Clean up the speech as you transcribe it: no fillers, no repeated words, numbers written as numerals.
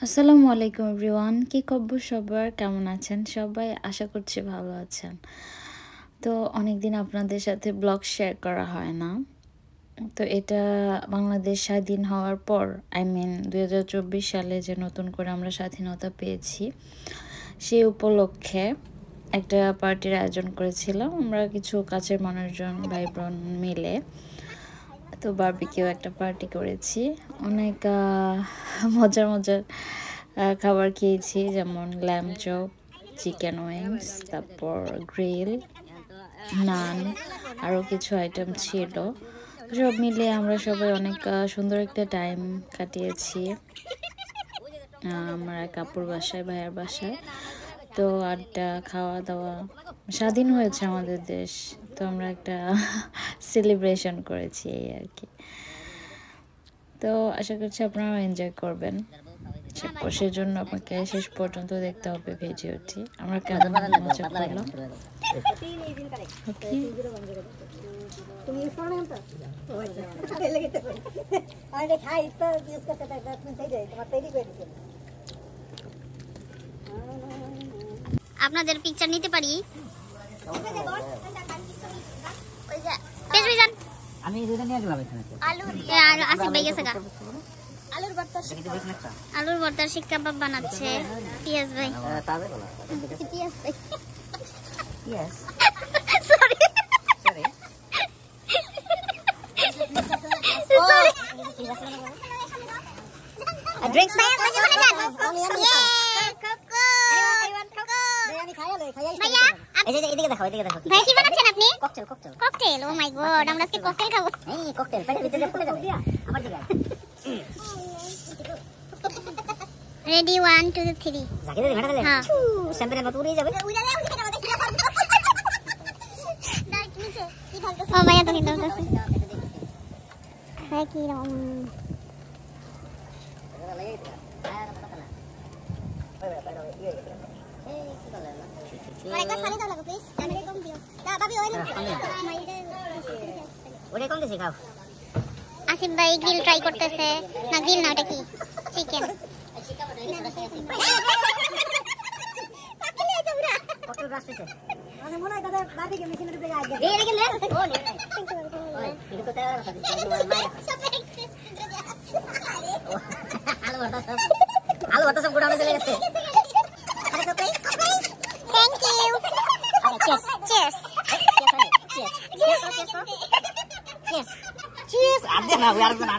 আসসালামু আলাইকুম এভরিওয়ান, কি খবর সবার? কেমন আছেন সবাই? আশা করছি ভালো আছেন। তো অনেকদিন আপনাদের সাথে ব্লগ শেয়ার করা হয় না। তো এটা বাংলাদেশ স্বাধীন হওয়ার পর 2024 সালে যে নতুন করে আমরা স্বাধীনতা পেয়েছি, সেই উপলক্ষে একটা পার্টির আয়োজন করেছিলাম আমরা কিছু কাছের মানুষজন, ভাই বোন মিলে। তো বারবিকিউ একটা পার্টি করেছি, অনেক মজার মজার খাবার খেয়েছি, যেমন ল্যাম্ব চপ, চিকেন উইংস, তারপর গ্রিল, নান, আরও কিছু আইটেম ছিল। সব মিলিয়ে আমরা সবাই অনেক সুন্দর একটা টাইম কাটিয়েছি আমার এক আপুর বাসায়, ভাইয়ার বাসায়। তো আড্ডা, খাওয়া দাওয়া, স্বাধীন হয়েছে আমাদের দেশ, তো আমরা একটা সেলিব্রেশন করেছি এই আর কি। তো আশা করছি আপনারাও এনজয় করবেন, সেজন্য আপনাকে শেষ পর্যন্ত দেখতে হবে ভিডিওটি। আমরা কেমন মজা করলাম। আপনাদের পিকচার নিতে পারি? আমি দুইটা নিয়ে গেলাম এখানে। আসিফ ভাই গেছে গা। আলুর ভর্তার শিক কাবাব বানাচ্ছে পিয়াস ভাই। পিয়াস ভাই, yes sorry sorry sorry. Drinks ভাই আপনি চলে যান। ভাইয়া এই যে এদিকে দেখো, এদিকে দেখো। ভাই কি বানাচ্ছেন আপনি? Cocktail cocktail cocktail. Oh my god, আমরা আজকে ককটেল খাবো। এই ককটেল পেটের ভিতরে ফুলে যাবে। আবার দিকে রেডি 1 2 3। জাকির দিদি মেটা দিলে হ্যাঁ। শ্যাম্পেনের মতো উড়ে যাবে। ও ভাইয়া তো কিন্তু হ্যাঁ কি রকম আসিফ ভাই গ্রিল ট্রাই করতেছে। না গ্রিল না, ওটা কি? চিকেন। আলু ভর্তা সব গুড়ানো চলে গেছে। Thank you. Cheers cheers cheers. আদে না, আর